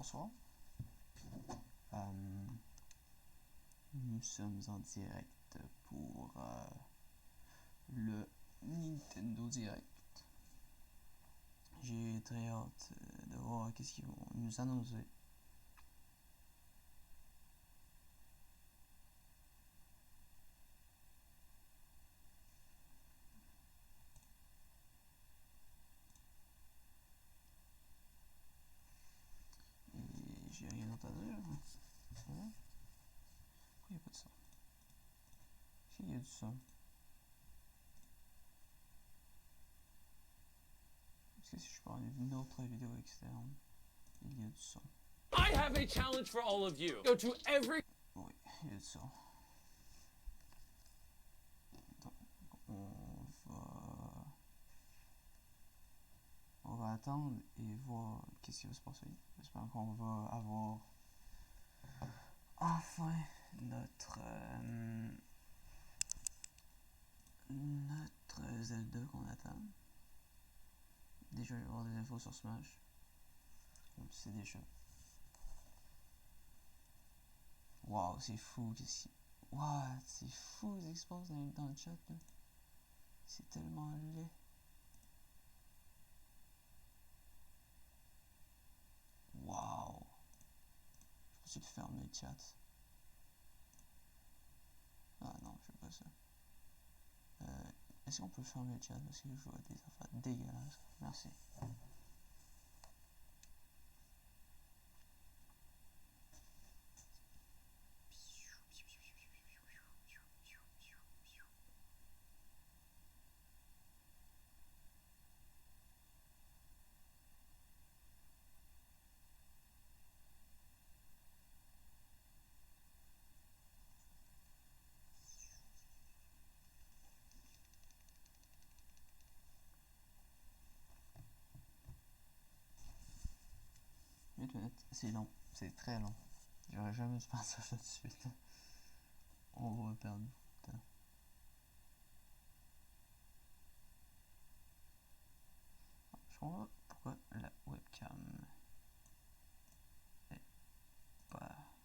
bonsoir. Nous sommes en direct pour le Nintendo Direct. J'ai très hâte de voir qu'est-ce qu'ils vont nous annoncer. Et j'ai rien d'autre à dire. Pourquoi il n'y a pas de son? Est-ce qu'il y a du son? Est-ce que si je parle d'une autre vidéo externe, il y a du son? I have a challenge for all of you. Go to every... Oui, il y a du son. Donc, on va attendre et voir qu'est-ce qui va se passer. J'espère qu'on va avoir enfin notre Zelda qu'on attend. Déjà, il va y avoir des infos sur Smash. Comme tu sais déjà. Waouh, c'est fou. What? C'est fou ce qui se passe dans le chat là. C'est tellement laid. Waouh. Je peux fermer le chat. Ah non, je fais pas ça. Est-ce qu'on peut fermer le chat parce que je vois des affaires dégueulasses. Merci. C'est long, c'est très long. J'aurais jamais dû faire ça tout de suite. On va perdre beaucoup de temps. Je comprends pas pourquoi la webcam est pas...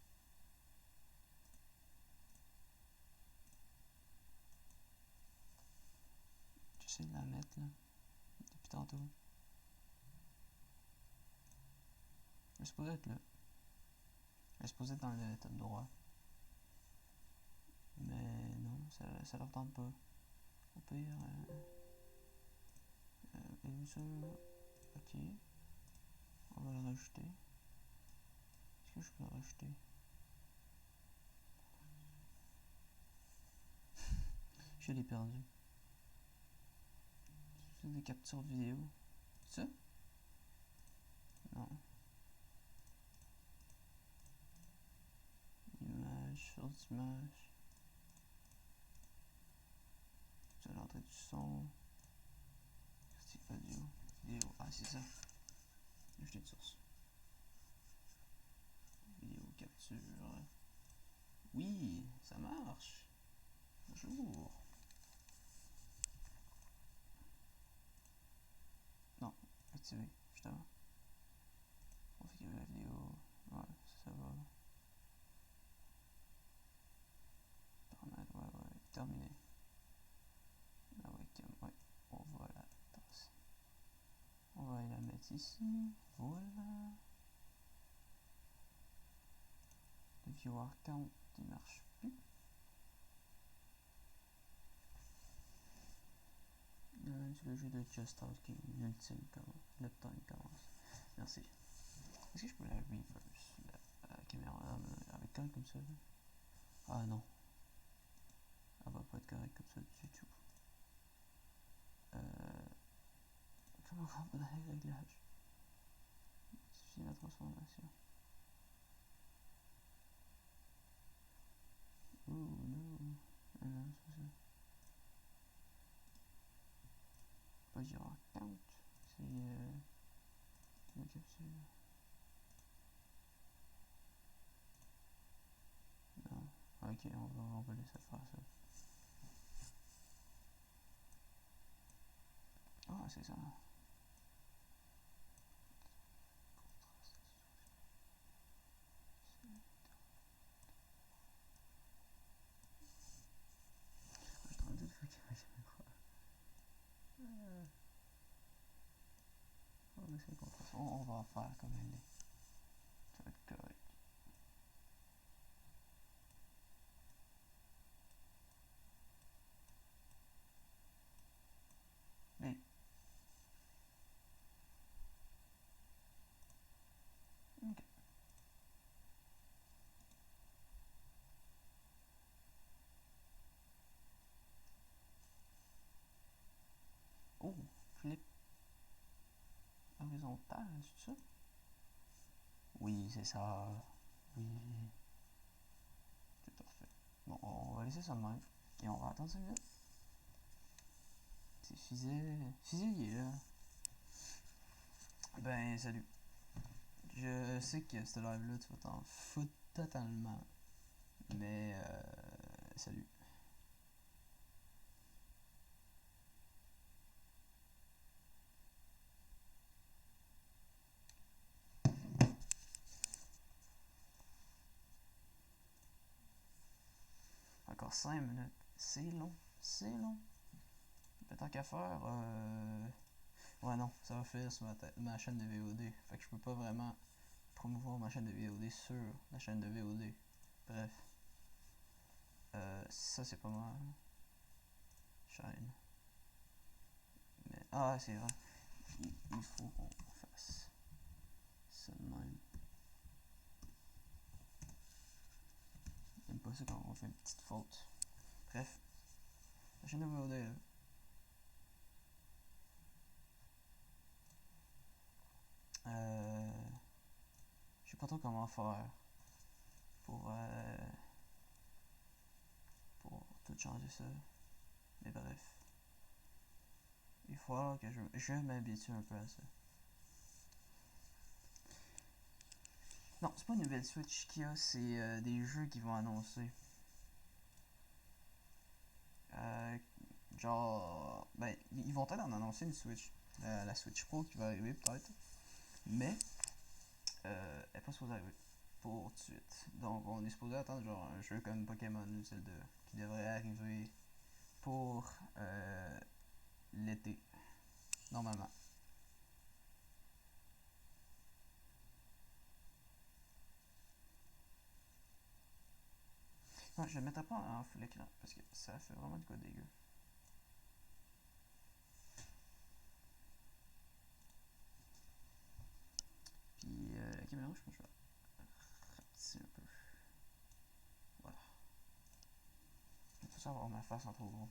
J'essaie de la mettre là, depuis tantôt. Elle est supposée être là. Elle est supposée être dans le top droit. Mais non, ça leur tente pas. Au pire, et ça, ok. On va le rajouter. Est-ce que je peux le rajouter? Je l'ai perdu. C'est des captures vidéo. Ça? Non. Image, source d'image. C'est l'entrée du son. C'est audio, vidéo. Ah, c'est ça. Ajouter de source. Vidéo capture. Oui, ça marche. Bonjour. Non, activé, justement. Configurer la vidéo. Ouais, ça va. Paramètres, ouais, terminé. La webcam, ouais, on va la passer. On va la mettre ici. Voilà. Le viewer count, il marche plus. Le jeu de Just Talking, l'ultime commence. Le time commence. Merci. Est-ce que je peux la reverse la caméra avec elle comme ça là? Ah non. Elle va pas être correcte comme ça du tout. Comment on va dans les réglages? Modifier la transformation. Oh non. Ah non, c'est ça. Pas viewer count. C'est la capsule. Non. Ok, on va laisser faire ça. Ah, c'est ça. c'est qu'on fasse. On va faire comme elle est. Ça va être correct. Mais. Ok. Oh, flip horizontal, c'est ça? Oui, c'est ça. Oui. C'est parfait. Bon, on va laisser ça de même. Et on va attendre 5 minutes. C'est fusillé là. Ben, salut. Je sais que ce live-là, tu vas t'en foutre totalement. Mais, salut. Encore 5 minutes. C'est long. C'est long. Mais tant qu'à faire, ouais, non, ça va faire sur ma chaîne de VOD. Fait que je peux pas vraiment promouvoir ma chaîne de VOD sur la chaîne de VOD. Bref. Ça, c'est pas mal. Chaîne. Mais, ah, c'est vrai. Il faut qu'on fasse ça de même. J'aime pas ça quand on fait une petite faute. Bref. La chaîne de VOD, là. Je sais pas trop comment faire pour tout changer ça. Mais bref. Il faut falloir que je m'habitue un peu à ça. Non, c'est pas une nouvelle Switch qu'il y a, c'est des jeux qui vont annoncer. Genre, ben, ils vont peut-être en annoncer une Switch. La Switch Pro qui va arriver peut-être. Mais, elle n'est pas supposée arriver pour tout de suite. Donc, on est supposé attendre genre un jeu comme Pokémon Zelda qui devrait arriver pour l'été, normalement. Non, je ne le mettrai pas en full écran parce que ça fait vraiment du quoi dégueu. Puis la caméra, je pense que je vais rapetisser un peu. Voilà. Il faut savoir ma face en trop gros.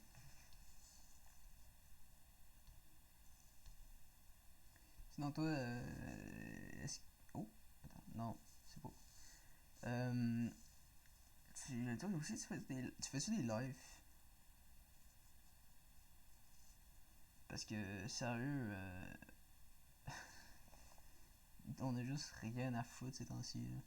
Sinon, toi, est-ce. Oh, attends, non, c'est pas. Toi aussi, tu fais-tu des lives? Parce que, sérieux, on a juste rien à foutre ces temps-ci.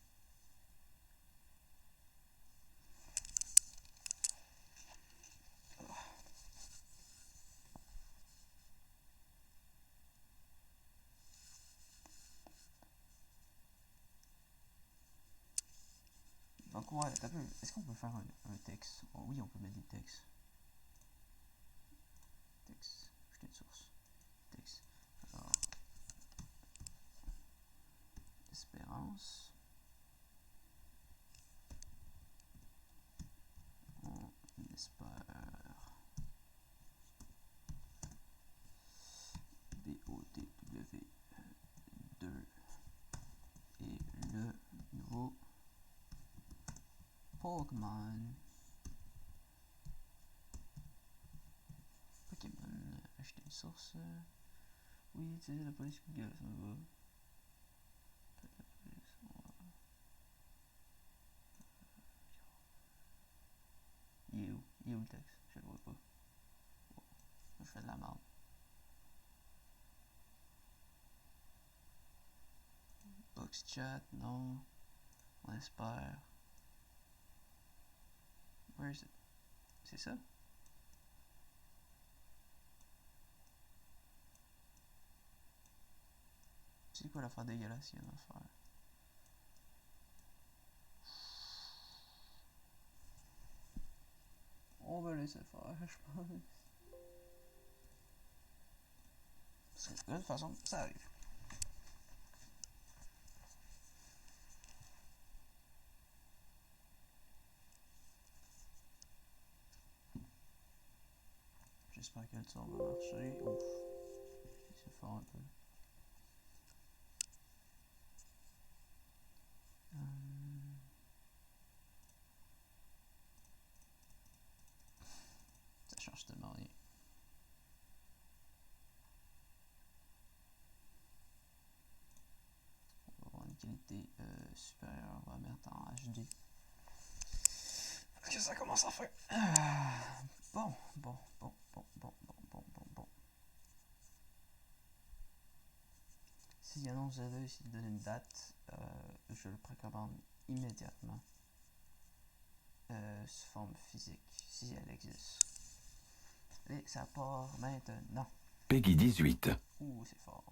Donc, ouais, t'as peu. Est-ce qu'on peut faire un texte? Oh, oui, on peut mettre des textes. Texte. Jeter une source. Texte. Alors. Espérance. On espère. BOTW 2 et le nouveau Pokémon. Pokémon. Acheter une source. Oui, utiliser la police Google, ça me va. Il est où? Il est où le texte? Je le vois pas. Oh, je fais de la merde. Box chat, non. On espère. Where is it? C'est ça? C'est quoi l'affaire dégueulasse qu'il y a à faire? On va laisser faire, je pense. Parce que de toute façon, ça arrive. j'espère que le tir va marcher. Ouf, c'est fort un peu. Ça change tellement rien. On va avoir une qualité supérieure, on va mettre en HD. Parce que ça commence à faire. Bon. S'il annonce Zelda, s'il donne une date, je le précommande immédiatement. Sous forme physique, si elle existe. Et ça part maintenant. Peggy 18. Ouh, c'est fort.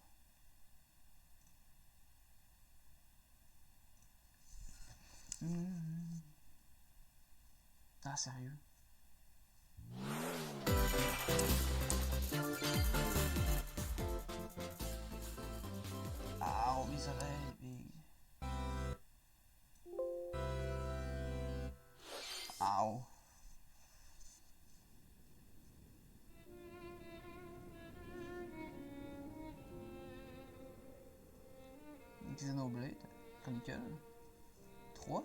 Ah, sérieux? Ah, mes oreilles, big. Ow. Xenoblade, Chronicle. 3.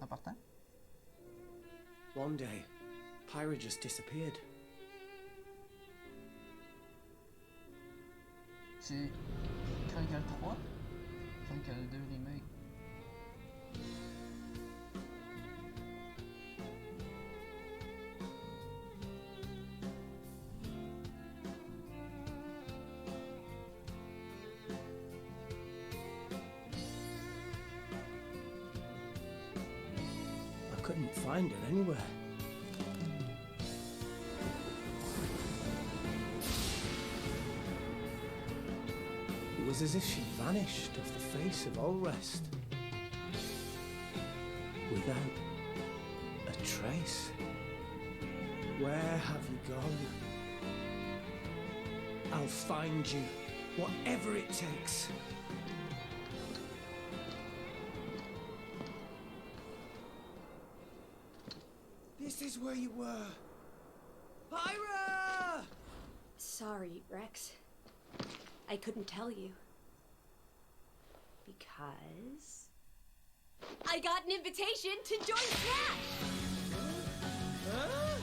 En partant. One day, Pyra just disappeared. C'est Chronicle 3, Chronicle 2 remake. I couldn't find her anywhere. It was as if she vanished off the face of all rest. Without a trace. Where have you gone? I'll find you, whatever it takes. This is where you were. Pyra! Sorry, Rex. I couldn't tell you. Because I got an invitation to join Smash! Huh?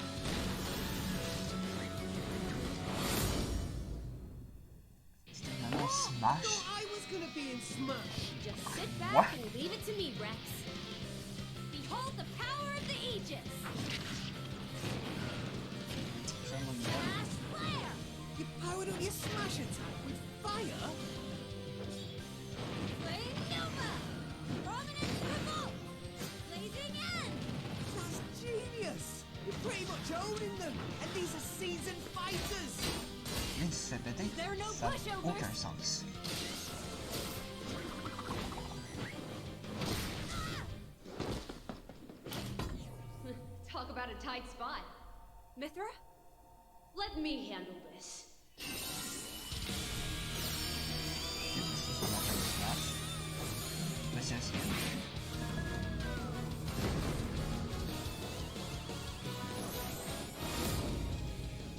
Finalement, Smash. Thought I was gonna be in Smash. Just sit back What? and leave it to me, Rex. Behold the power of the Aegis! Mass flare! You powered up your Smash attack with fire? Flame Nova! Prominence revolt! Blazing end! That's genius! You're pretty much owning them, and these are seasoned fighters! Lui, il se fait péter. There are no Ça n'a pushovers. aucun sens. Talk about a tight spot. Mithra? Let me handle this. Mais c'est un skill.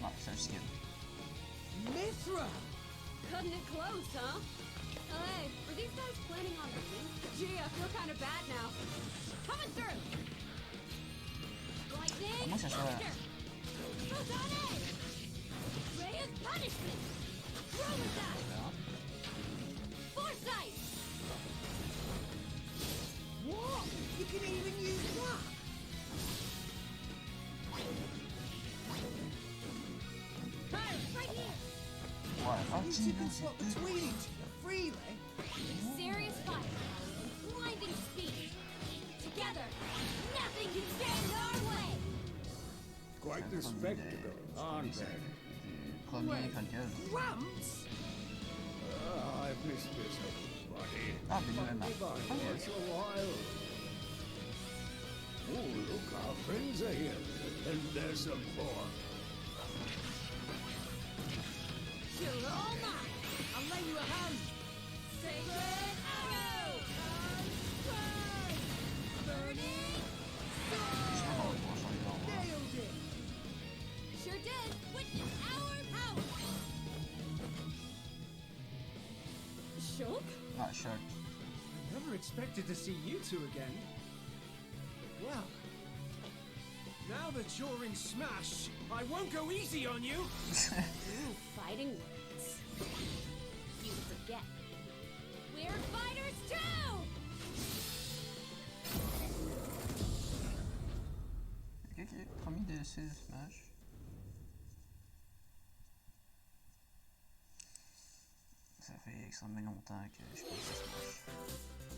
Ah, c'est un skill. Mithra! Cutting it close, huh? Hey, were these guys planning on leaving? Gee, I feel kind of bad now. Coming through! Lightning! Comment ça soit... Thunder! Photonic! Ray of punishment! Chromosite! Foresight! What? You can even use that? Hey, right here! Ouais, You two can 21, swap c'est tout. between each other freely. Serious fire! Blinding speed! Together, nothing can stand in our way! Quite the spectacle, aren't they? Du premier Chronicle. Gramps? I've missed this, buddy. Ah, mais Might lui-même. be back once in a while. Oh, look, our friends are here. And there's some more. You're all mine! I'll lay you a hand. Sacred arrow! Burning Je sais pas comment changer l'ordre. Nailed it. Not sure. I never expected to see you two again. Well, now that you're in Smash, I won't go easy on you. Ooh, fighting words. You forget. We're fighters too! Ok, premier DLC de Smash. Ça fait extrêmement longtemps que je pense à Smash.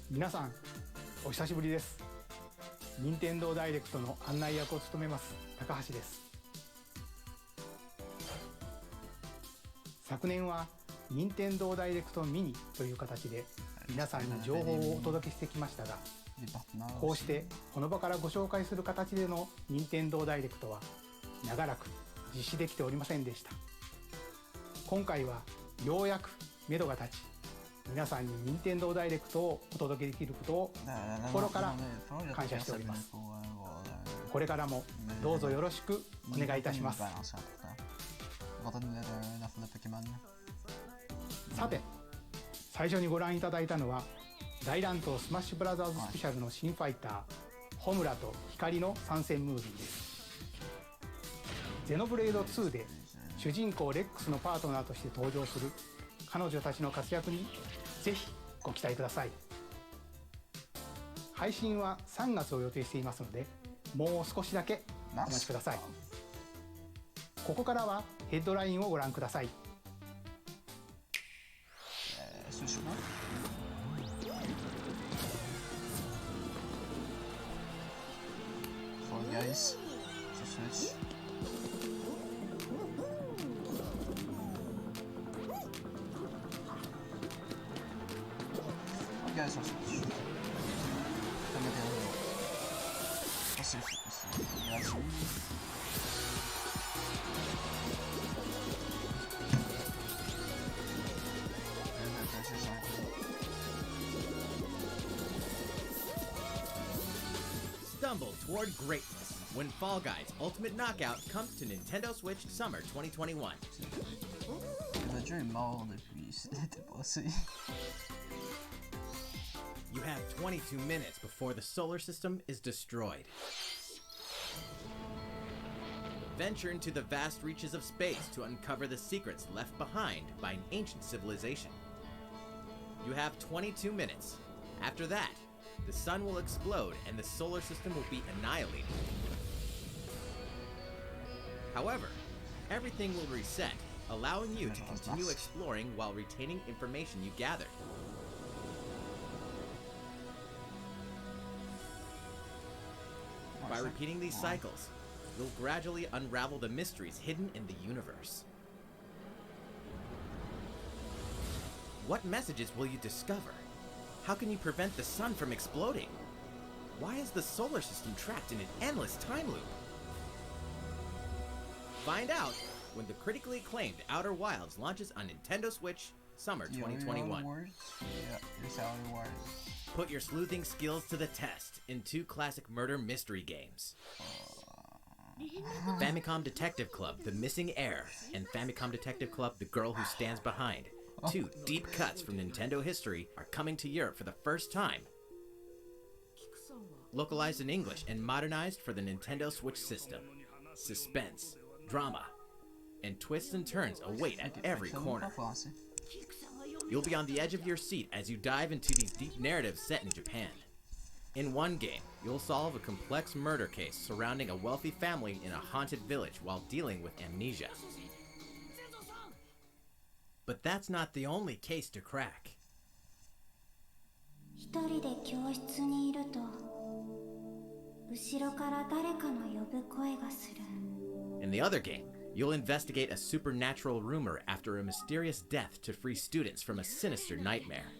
皆さんお久しぶりです。任天堂ダイレクトの案内役を務めます高橋です。昨年は任天堂ダイレクトミニという形で皆さんに情報をお届けしてきましたが、こうしてこの場からご紹介する形での任天堂ダイレクトは長らく実施できておりませんでした。今回はようやく目処が立ち、皆さんに任天堂ダイレクトをお届けできることを心から感謝しております。これからもどうぞよろしくお願いいたします。さて、最初にご覧いただいたのは大乱闘スマッシュブラザーズスペシャルの新ファイターホムラと光の参戦ムービーです。ゼノブレード2で主人公レックスのパートナーとして登場する彼女たちの活躍にぜひご期待ください。配信は3月を予定していますので、もう少しだけお待ちください。ここからはヘッドラインをご覧ください。Guys, sur Switch. Guys, sur Switch. Ça m'intéresse. C'est gratuit. Stumble toward greatness when Fall Guys Ultimate Knockout comes to Nintendo Switch Summer 2021. Le jeu est mort depuis l'été passé. You have 22 minutes before the solar system is destroyed. Venture into the vast reaches of space to uncover the secrets left behind by an ancient civilization. You have 22 minutes. After that, the sun will explode and the solar system will be annihilated. However, everything will reset, allowing you to continue exploring while retaining information you gathered. By repeating these cycles, you'll gradually unravel the mysteries hidden in the universe. What messages will you discover? How can you prevent the sun from exploding? Why is the solar system trapped in an endless time loop? Find out when the critically acclaimed Outer Wilds launches on Nintendo Switch Summer 2021. Yeah, it's Outer Wilds. Put your sleuthing skills to the test in 2 classic murder mystery games. Famicom Detective Club The Missing Heir and Famicom Detective Club The Girl Who Stands Behind. 2 deep cuts from Nintendo history are coming to Europe for the first time. Localized in English and modernized for the Nintendo Switch system. Suspense, drama, and twists and turns await at every corner. You'll be on the edge of your seat as you dive into these deep narratives set in Japan. In one game, you'll solve a complex murder case surrounding a wealthy family in a haunted village while dealing with amnesia. But that's not the only case to crack. 一人で教室にいると後ろから誰かの呼ぶ声がする。 In the other game, you'll investigate a supernatural rumor after a mysterious death to free students from a sinister nightmare.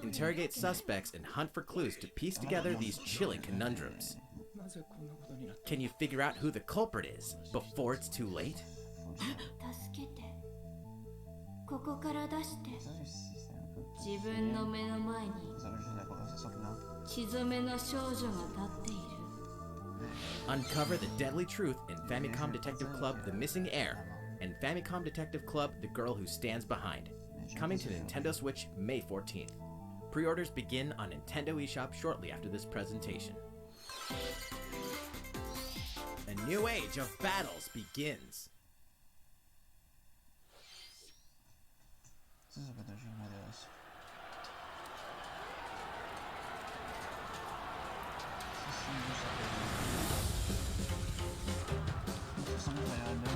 Interrogate suspects and hunt for clues to piece together these chilling conundrums. Can you figure out who the culprit is before it's too late? 助けて。ここから出して。自分の目の前に血染めの少女が立っている。 Uncover the deadly truth in Famicom Detective Club The Missing Heir and Famicom Detective Club The Girl Who Stands Behind. coming to Nintendo Switch May 14th. Pre-orders begin on Nintendo eShop shortly after this presentation. A new age of battles begins. Ça peut être génial m'intéresse. Ça semble agréable.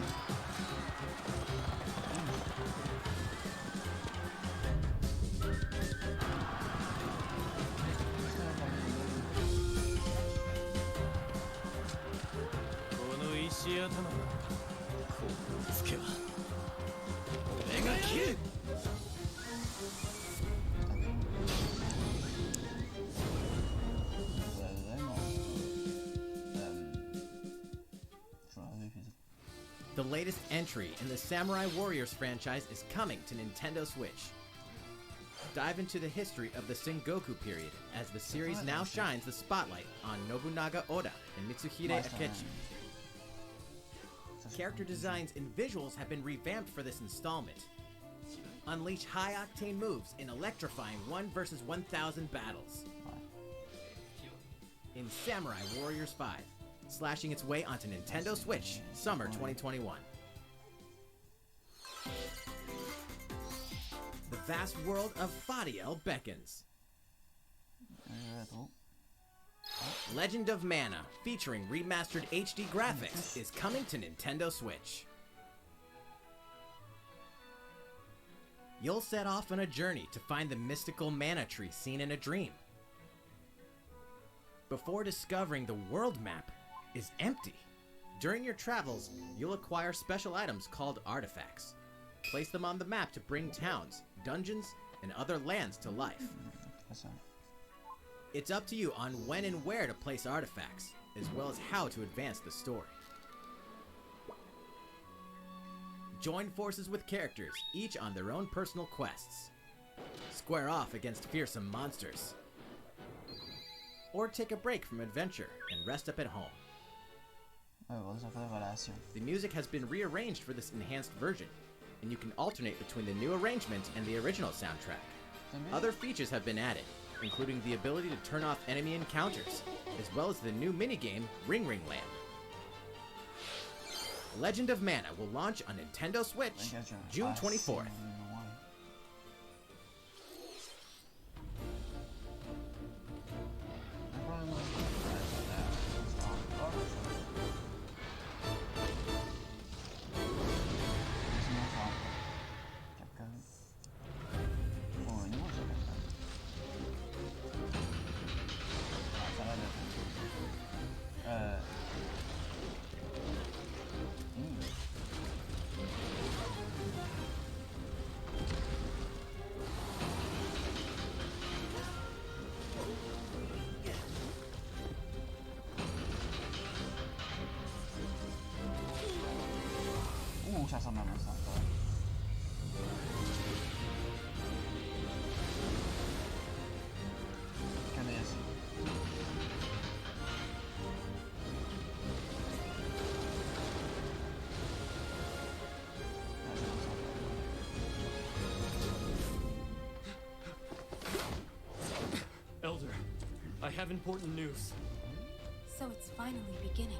The latest entry in the Samurai Warriors franchise is coming to Nintendo Switch. Dive into the history of the Sengoku period as the series now shines the spotlight on Nobunaga Oda and Mitsuhide Akechi. Character designs and visuals have been revamped for this installment. Unleash high-octane moves in electrifying 1 versus 1,000 battles. In Samurai Warriors 5, slashing its way onto Nintendo Switch, summer 2021. The vast world of Fadiel beckons. Legend of Mana, featuring remastered HD graphics, is coming to Nintendo Switch. You'll set off on a journey to find the mystical mana tree seen in a dream. Before discovering the world map is empty. During your travels, you'll acquire special items called artifacts. Place them on the map to bring towns, dungeons, and other lands to life. It's up to you on when and where to place artifacts, as well as how to advance the story. Join forces with characters, each on their own personal quests. Square off against fearsome monsters. Or take a break from adventure and rest up at home. The music has been rearranged for this enhanced version, and you can alternate between the new arrangement and the original soundtrack. Other features have been added, including the ability to turn off enemy encounters, as well as the new minigame Ring Ring Land. Legend of Mana will launch on Nintendo Switch June 24th. Ça ressemble à ça. Elder, I have important news. So it's finally beginning.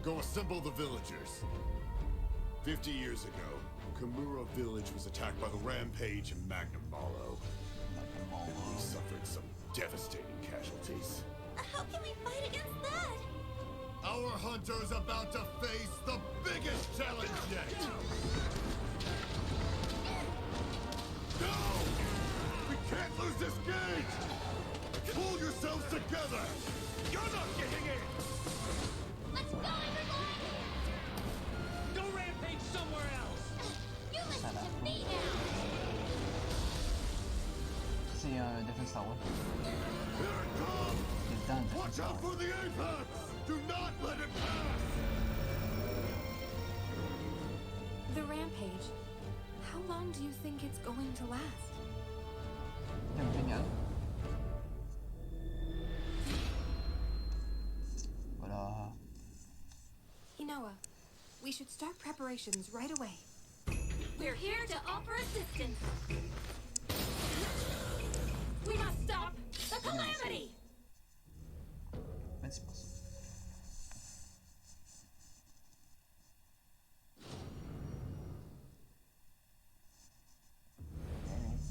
Go assemble the villagers. 50 years ago, Kamura village was attacked by the Rampage and Magnum Malo. We suffered some devastating casualties. How can we fight against that? Our hunter's about to face the biggest challenge yet! No! We can't lose this gate! Pull yourselves together! You're not getting in! Let's go, everyone! Go rampage somewhere else! You listen to me now! C'est un Defense Tower. Here it comes! C'est dans le Watch Defense out Tower. for the apex! Do not let it pass! The rampage. How long do you think it's going to last? Génial. Voilà. Inoa, we should start preparations right away. We're here to offer assistance. We must stop the calamity! Merci pour ça.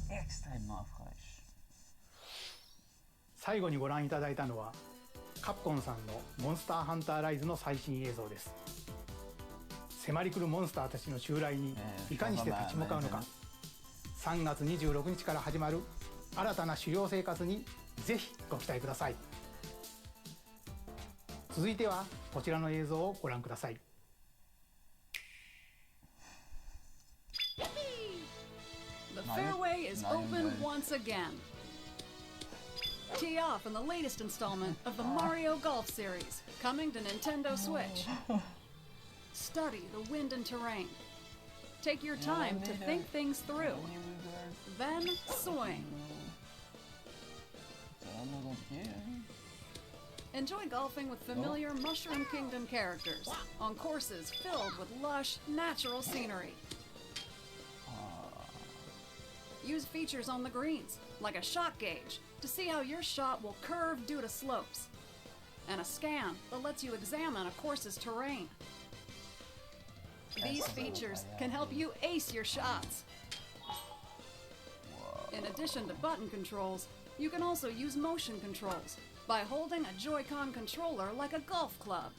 Elle est extrêmement fraîche. 最後にご覧いただいたのはカプコンさんのモンスターハンターライズの最新映像です。迫り来るモンスターたちの襲来にいかにして立ち向かうのか、3月26日から始まる新たな狩猟生活にぜひご期待ください。続いてはこちらの映像をご覧ください。The fairway is open once again. Tee off in the latest installment of the Mario Golf series, coming to Nintendo Switch. Study the wind and terrain. Take your time to think things through. Then swing. Enjoy golfing with familiar Mushroom Kingdom characters on courses filled with lush, natural scenery. Use features on the greens, like a shot gauge, to see how your shot will curve due to slopes, and a scan that lets you examine a course's terrain. These features can help you ace your shots. In addition to button controls, you can also use motion controls by holding a Joy-Con controller like a golf club.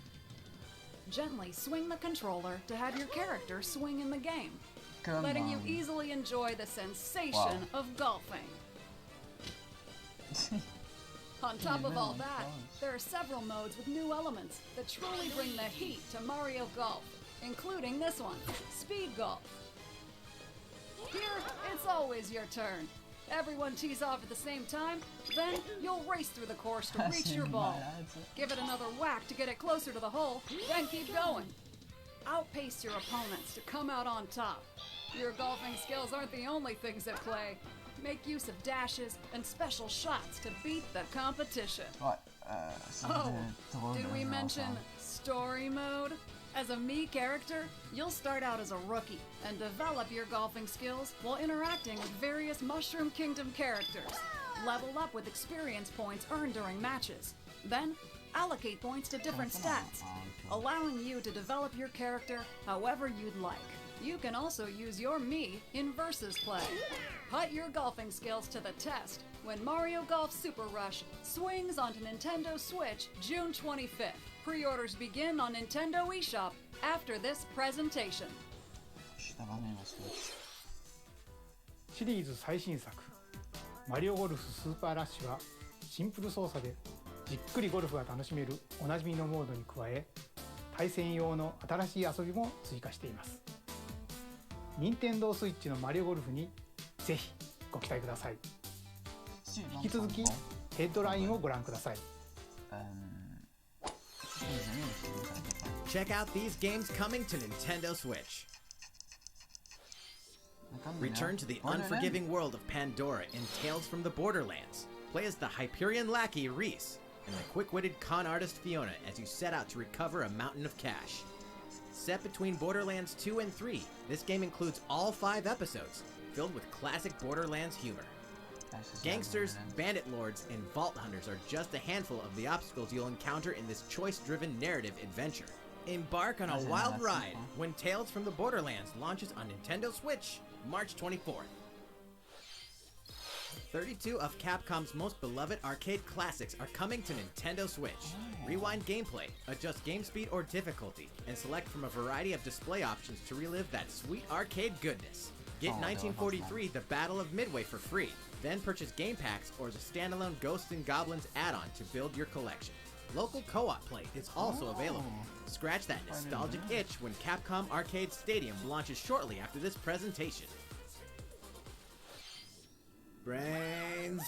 Gently swing the controller to have your character swing in the game, letting you easily enjoy the sensation of golfing. On top of all that, there are several modes with new elements that truly bring the heat to Mario Golf, including this one, Speed Golf. Here, it's always your turn. Everyone tees off at the same time, then you'll race through the course to reach your ball. Give it another whack to get it closer to the hole, then keep going. Outpace your opponents to come out on top. Your golfing skills aren't the only things at play. Make use of dashes and special shots to beat the competition. Oh, did we mention story mode? As a Mii character, you'll start out as a rookie and develop your golfing skills while interacting with various Mushroom Kingdom characters. Level up with experience points earned during matches. Then, allocate points to different stats, allowing you to develop your character however you'd like. You can also use your Mii in versus play. Put your golfing skills to the test when Mario Golf Super Rush swings onto Nintendo Switch June 25th. Pre-orders begin on Nintendo eShop after this presentation. シリーズ最新作マリオゴルフスーパーラッシュはシンプル操作でじっくりゴルフが楽しめるおなじみのモードに加え、対戦用の新しい遊びも追加しています。任天堂スイッチのマリオゴルフにぜひご期待ください。引き続きヘッドラインをご覧ください。Check out these games coming to Nintendo Switch. Return to the unforgiving world of Pandora in Tales from the Borderlands. Play as the Hyperion lackey Reese and the quick-witted con artist Fiona as you set out to recover a mountain of cash. Set between Borderlands 2 and 3, this game includes all 5 episodes, filled with classic Borderlands humor. Gangsters, bandit lords, and vault hunters are just a handful of the obstacles you'll encounter in this choice-driven narrative adventure. Embark on a wild ride when Tales from the Borderlands launches on Nintendo Switch, March 24th. 32 of Capcom's most beloved arcade classics are coming to Nintendo Switch. Rewind gameplay, adjust game speed or difficulty, and select from a variety of display options to relive that sweet arcade goodness. Get 1943 The Battle of Midway for free, then purchase game packs or the standalone Ghosts and Goblins add-on to build your collection. Local co-op play is also available. Scratch that nostalgic itch when Capcom Arcade Stadium launches shortly after this presentation. Brains!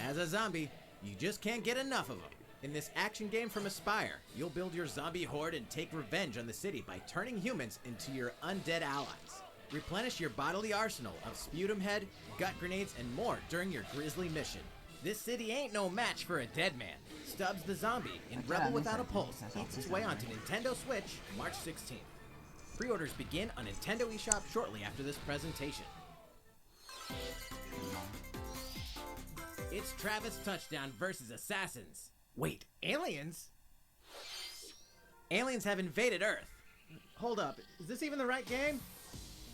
As a zombie, you just can't get enough of them. In this action game from Aspyr, you'll build your zombie horde and take revenge on the city by turning humans into your undead allies. Replenish your bodily arsenal of sputum head, gut grenades, and more during your grisly mission. This city ain't no match for a dead man. Stubbs the Zombie in Rebel Without a Pulse eats its way onto Nintendo Switch March 16th. Pre-orders begin on Nintendo eShop shortly after this presentation. It's Travis Touchdown versus Assassins. Wait, aliens? Aliens have invaded Earth. Hold up, is this even the right game?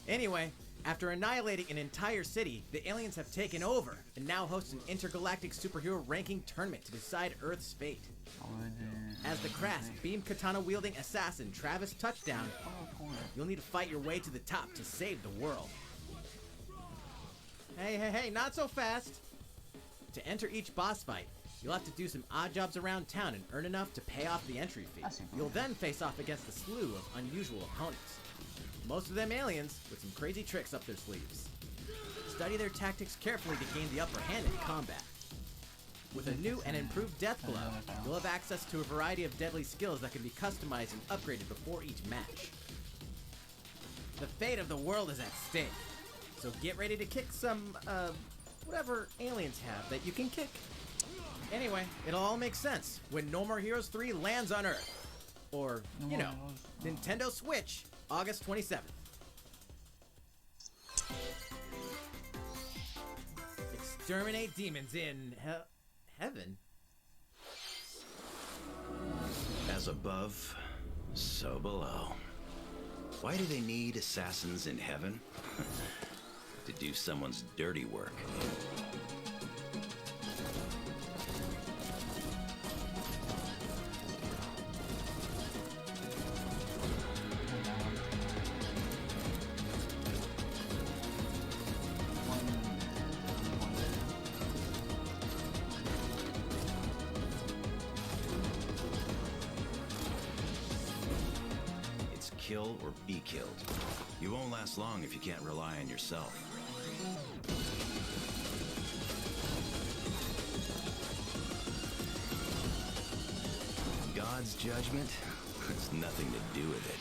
Anyway, after annihilating an entire city, the aliens have taken over and now host an intergalactic superhero ranking tournament to decide Earth's fate. As the crass, beam katana-wielding assassin Travis Touchdown, you'll need to fight your way to the top to save the world. Hey, not so fast! To enter each boss fight, you'll have to do some odd jobs around town and earn enough to pay off the entry fee. You'll then face off against a slew of unusual opponents. Most of them aliens with some crazy tricks up their sleeves. Study their tactics carefully to gain the upper hand in combat. With a new and improved death blow, you'll have access to a variety of deadly skills that can be customized and upgraded before each match. The fate of the world is at stake, so get ready to kick some, whatever aliens have that you can kick. Anyway, it'll all make sense when No More Heroes 3 lands on Earth. Or, you know, Nintendo Switch, August 27th. Exterminate demons in heaven. As above, so below. Why do they need assassins in heaven? To do someone's dirty work. Kill or be killed. You won't last long if you can't rely on yourself. God's judgment has nothing to do with it.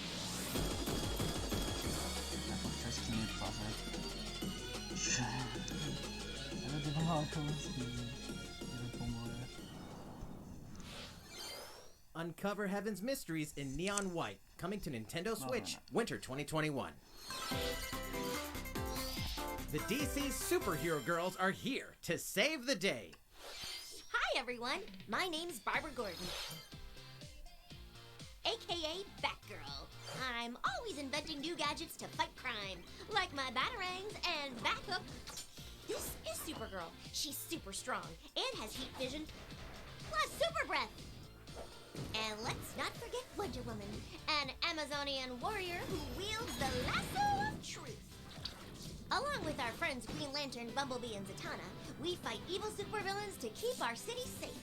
Uncover Heaven's mysteries in neon white, coming to Nintendo Switch, winter 2021. The DC superhero girls are here to save the day. Hi everyone, my name's Barbara Gordon, aka Batgirl. I'm always inventing new gadgets to fight crime, like my batarangs and backup. This is Supergirl. She's super strong and has heat vision, plus super breath. And let's not forget Wonder Woman, an Amazonian warrior who wields the lasso of truth. Along with our friends Green Lantern, Bumblebee, and Zatanna, we fight evil supervillains to keep our city safe.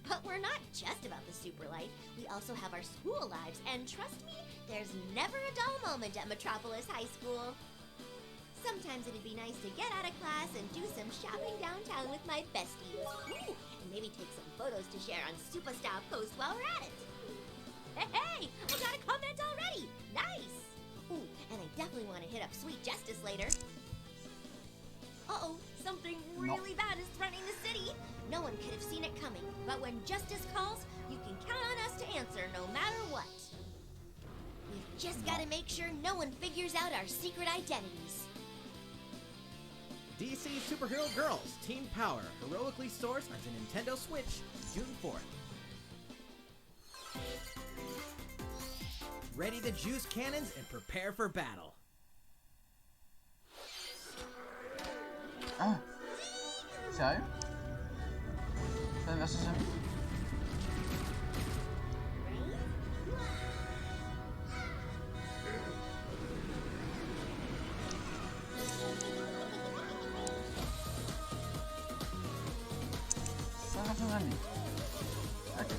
But we're not just about the super life, we also have our school lives, and trust me, there's never a dull moment at Metropolis High School. Sometimes it'd be nice to get out of class and do some shopping downtown with my besties. Ooh, and maybe take some photos to share on Superstar Post while we're at it. Hey, I got a comment already! Nice! Ooh, and I definitely want to hit up Sweet Justice later. Uh-oh, something really bad is threatening the city. No one could have seen it coming, but when Justice calls, you can count on us to answer no matter what. We've just got to make sure no one figures out our secret identities. DC Superhero Girls Teen Power heroically soars onto Nintendo Switch June 4th. Ready to juice cannons and prepare for battle. Ah, sérieux? Ça versus ça? Okay.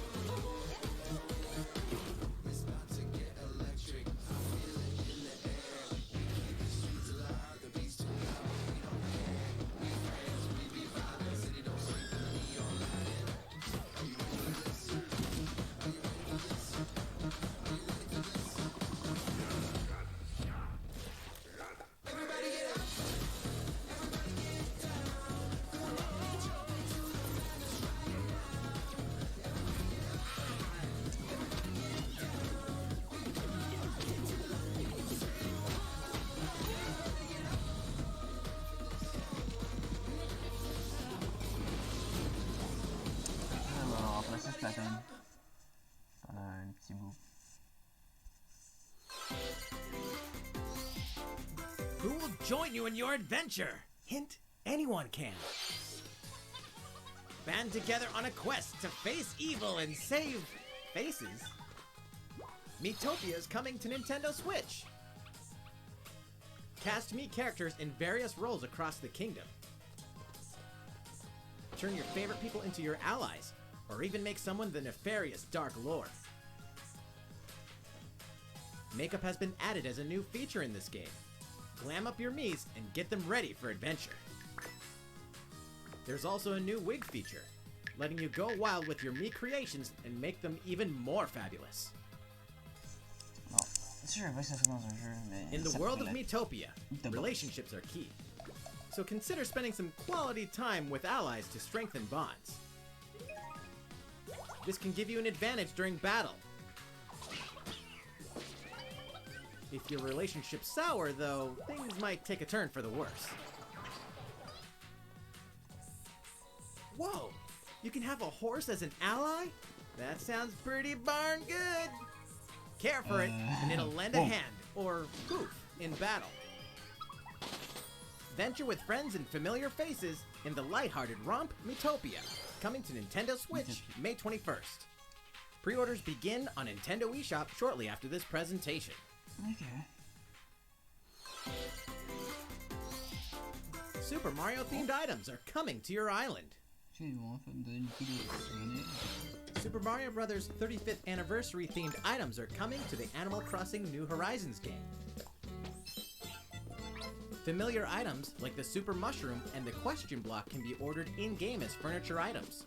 Platane. Pendant un petit bout. Who will join you in your adventure? Hint, anyone can. Band together on a quest to face evil and save faces. Miitopia is coming to Nintendo Switch. Cast Mii characters in various roles across the kingdom. Turn your favorite people into your allies, or even make someone the nefarious Dark Lord. Makeup has been added as a new feature in this game. Glam up your Miis and get them ready for adventure. There's also a new wig feature, letting you go wild with your Mii creations and make them even more fabulous. In the world of Miitopia, relationships are key. So consider spending some quality time with allies to strengthen bonds. This can give you an advantage during battle. If your relationship's sour, though, things might take a turn for the worse. Whoa! You can have a horse as an ally? That sounds pretty darn good! Care for it, and it'll lend a hand, or poof, in battle. Venture with friends and familiar faces in the lighthearted romp Miitopia, coming to Nintendo Switch May 21st. Pre-orders begin on Nintendo eShop shortly after this presentation. Okay. Super Mario themed items are coming to your island. Super Mario Bros. 35th anniversary themed items are coming to the Animal Crossing New Horizons game. Familiar items like the Super Mushroom and the Question Block can be ordered in-game as furniture items.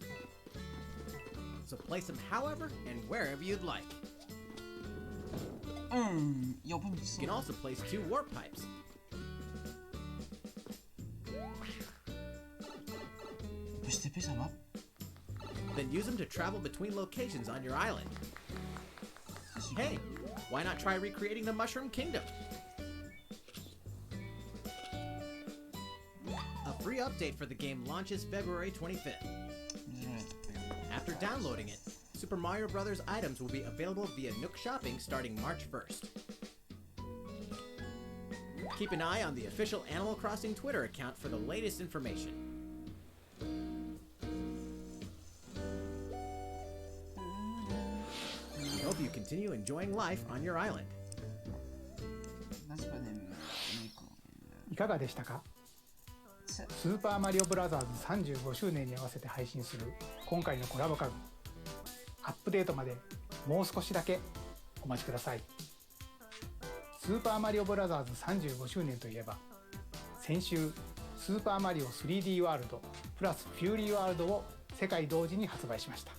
So place them however and wherever you'd like. You can also place 2 warp pipes. Then use them to travel between locations on your island. Hey, why not try recreating the Mushroom Kingdom? A free update for the game launches February 25th. After downloading it, Super Mario Bros. Items will be available via Nook Shopping starting March 1st. Keep an eye on the official Animal Crossing Twitter account for the latest information. We hope you continue enjoying life on your island. いかがでしたか？スーパーマリオブラザーズ35周年に合わせて配信する今回のコラボ家具。アップデートまでもう少しだけお待ちください。スーパーマリオブラザーズ35周年といえば、先週スーパーマリオ 3D ワールドプラスフューリーワールドを世界同時に発売しました。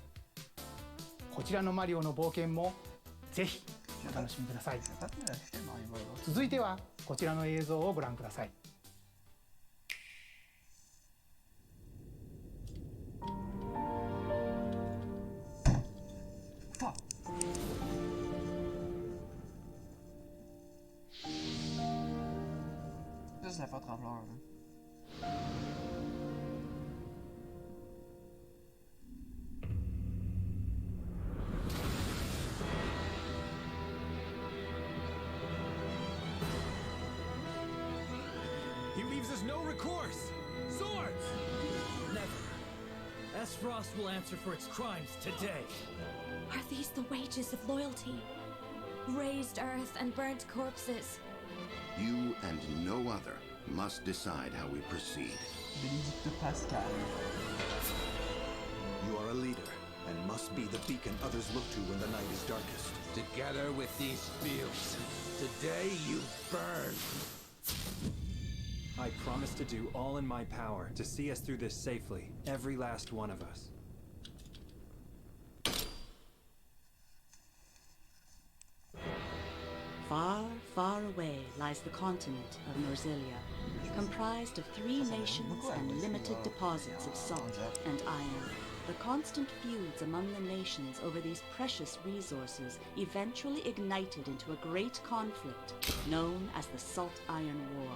こちらのマリオの冒険もぜひお楽しみください。続いてはこちらの映像をご覧ください。C'est la faire trembleur. He leaves us no recourse. Swords! Never. Frost will answer for its crimes today. Are these the wages of loyalty? Raised earth and burnt corpses. You and no other must decide how we proceed. You are a leader and must be the beacon others look to when the night is darkest. Together with these fields, today you burn. I promise to do all in my power to see us through this safely, every last one of us. Far, far away lies the continent of Norzilia, comprised of 3 nations and limited deposits of salt and iron. The constant feuds among the nations over these precious resources eventually ignited into a great conflict known as the Salt Iron War.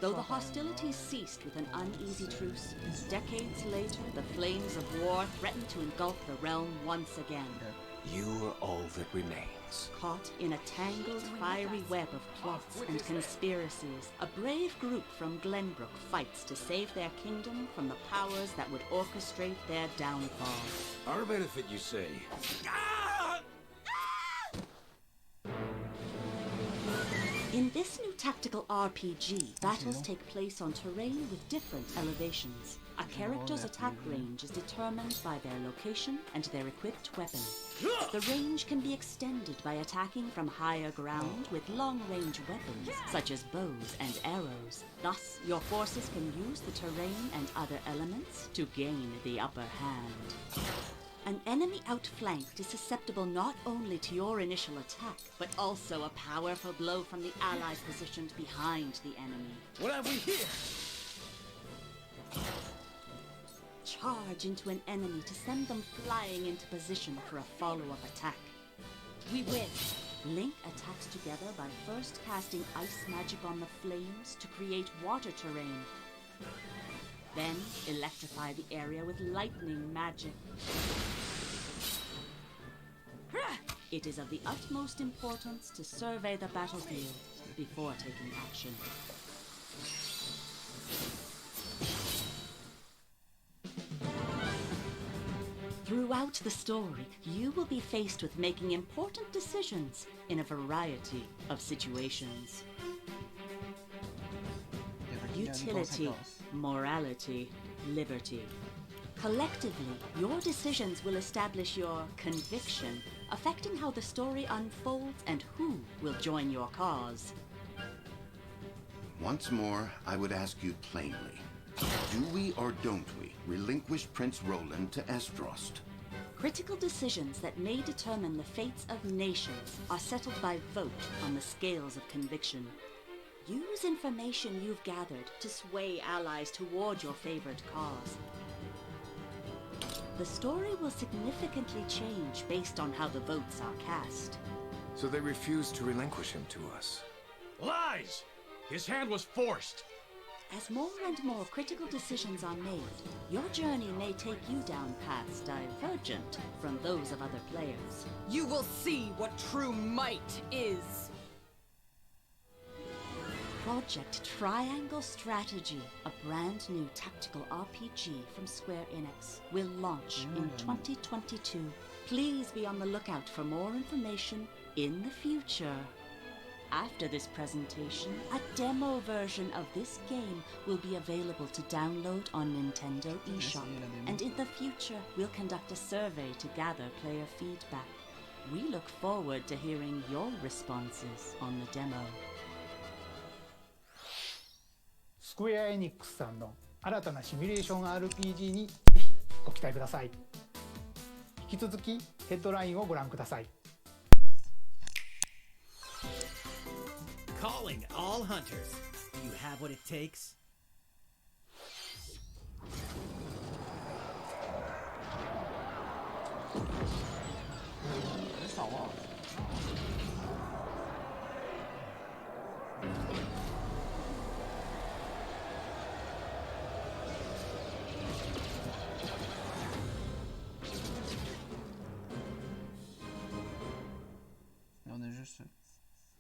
Though the hostilities ceased with an uneasy truce, decades later, the flames of war threatened to engulf the realm once again. You are all that remains. Caught in a tangled, fiery web of plots and conspiracies, a brave group from Glenbrook fights to save their kingdom from the powers that would orchestrate their downfall. Our benefit, you say? In this new tactical RPG, battles take place on terrain with different elevations. A character's attack range is determined by their location and their equipped weapon. The range can be extended by attacking from higher ground with long-range weapons, such as bows and arrows. Thus, your forces can use the terrain and other elements to gain the upper hand. An enemy outflanked is susceptible not only to your initial attack, but also a powerful blow from the ally positioned behind the enemy. What have we here? Charge into an enemy to send them flying into position for a follow-up attack. We win! Link attacks together by first casting ice magic on the flames to create water terrain. Then electrify the area with lightning magic. It is of the utmost importance to survey the battlefield before taking action. Throughout the story, you will be faced with making important decisions in a variety of situations. Utility, morality, liberty. Collectively, your decisions will establish your conviction, affecting how the story unfolds and who will join your cause. Once more, I would ask you plainly. Do we or don't we relinquish Prince Roland to Esdrost? Critical decisions that may determine the fates of nations are settled by vote on the scales of conviction. Use information you've gathered to sway allies toward your favored cause. The story will significantly change based on how the votes are cast. So they refused to relinquish him to us. Lies! His hand was forced. As more and more critical decisions are made, your journey may take you down paths divergent from those of other players. You will see what true might is. Project Triangle Strategy, a brand new tactical RPG from Square Enix, will launch in 2022. Please be on the lookout for more information in the future. After this presentation, a demo version of this game will be available to download on Nintendo eShop, and in the future, we'll conduct a survey to gather player feedback. We look forward to hearing your responses on the demo. スクエア・エニックスさんの新たなシミュレーション RPG にぜひご期待ください。引き続きヘッドラインをご覧ください。Calling all hunters. Do you have what it takes? That's not long. On est juste.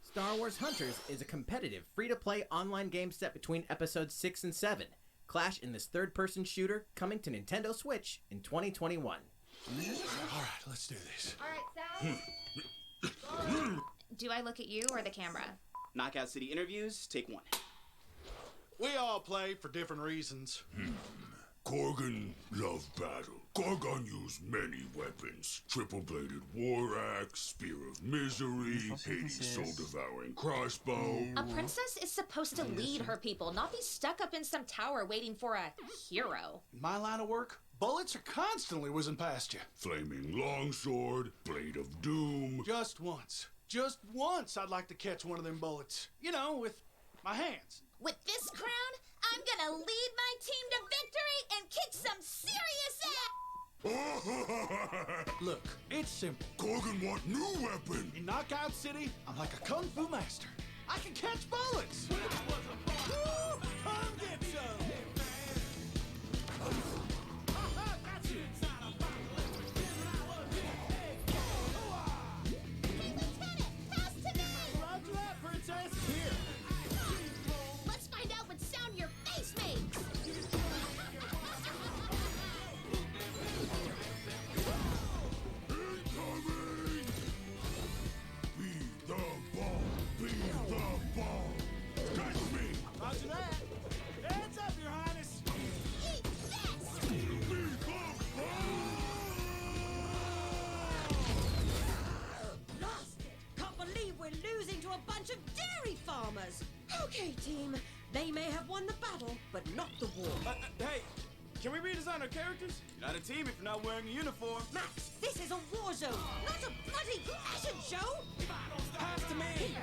Star Wars Hunters is a competitive, free-to-play online game set between episodes 6 and 7. Clash in this third-person shooter coming to Nintendo Switch in 2021. Alright, let's do this. Alright, Sal. Do I look at you or the camera? Knockout City interviews, take one. We all play for different reasons. Korgan loved battle. Korgan used many weapons. Triple-bladed war axe, spear of misery, Hades' soul-devouring crossbow. A princess is supposed to lead her people, not be stuck up in some tower waiting for a hero. In my line of work, bullets are constantly whizzing past you. Flaming longsword, blade of doom. Just once I'd like to catch one of them bullets. You know, with my hands. With this crown, I'm gonna lead my team to victory and kick some serious ass! Look, it's simple. Korgan want new weapon! In Knockout City, I'm like a kung fu master. I can catch bullets! They may have won the battle, but not the war. Hey, can we redesign our characters? You're not a team if you're not wearing a uniform. Max, this is a war zone, not a bloody fashion show! Pass to me!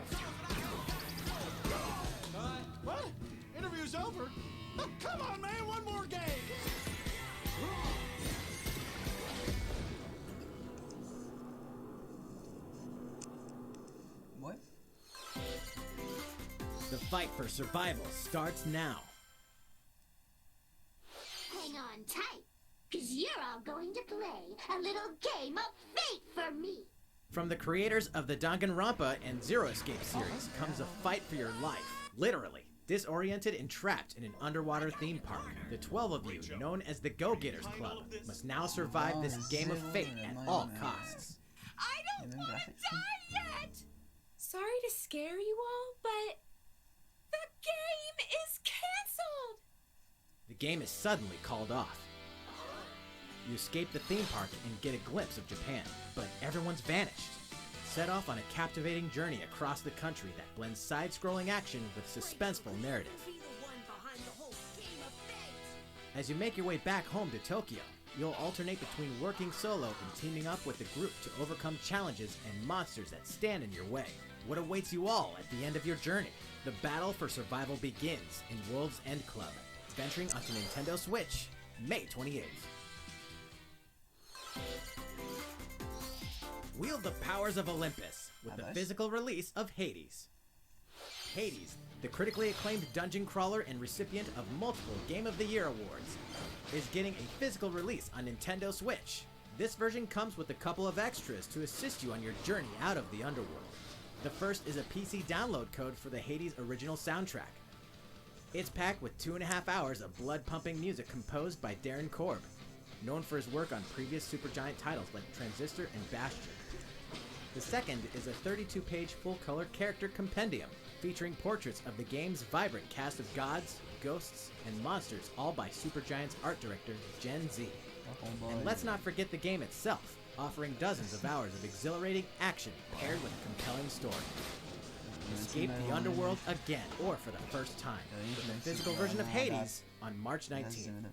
What? Interview's over? Oh, come on, man, one more game! What? The fight for survival starts now. Hang on tight, because you're all going to play a little game of fate for me. From the creators of the Danganronpa and Zero Escape series comes a fight for your life. Literally. Disoriented and trapped in an underwater theme park, the 12 of you, known as the Go-Getters Club, must now survive this game of fate at all costs. I don't want to die yet! Sorry to scare you all, but the game is canceled! The game is suddenly called off. You escape the theme park and get a glimpse of Japan, but everyone's vanished. Set off on a captivating journey across the country that blends side-scrolling action with suspenseful narrative. As you make your way back home to Tokyo, you'll alternate between working solo and teaming up with the group to overcome challenges and monsters that stand in your way. What awaits you all at the end of your journey? The battle for survival begins in World's End Club, venturing onto Nintendo Switch, May 28th. Wield the powers of Olympus with the physical release of Hades. Hades, the critically acclaimed dungeon crawler and recipient of multiple Game of the Year awards, is getting a physical release on Nintendo Switch. This version comes with a couple of extras to assist you on your journey out of the underworld. The first is a PC download code for the Hades original soundtrack. It's packed with 2.5 hours of blood-pumping music composed by Darren Korb, known for his work on previous Supergiant titles like Transistor and Bastion. The second is a 32-page full-color character compendium featuring portraits of the game's vibrant cast of gods, ghosts, and monsters, all by Supergiant's art director, Gen Z. And let's not forget the game itself, offering dozens of hours of exhilarating action paired with a compelling story. Escape the underworld again, or for the first time, with the physical version of Hades on March 19th.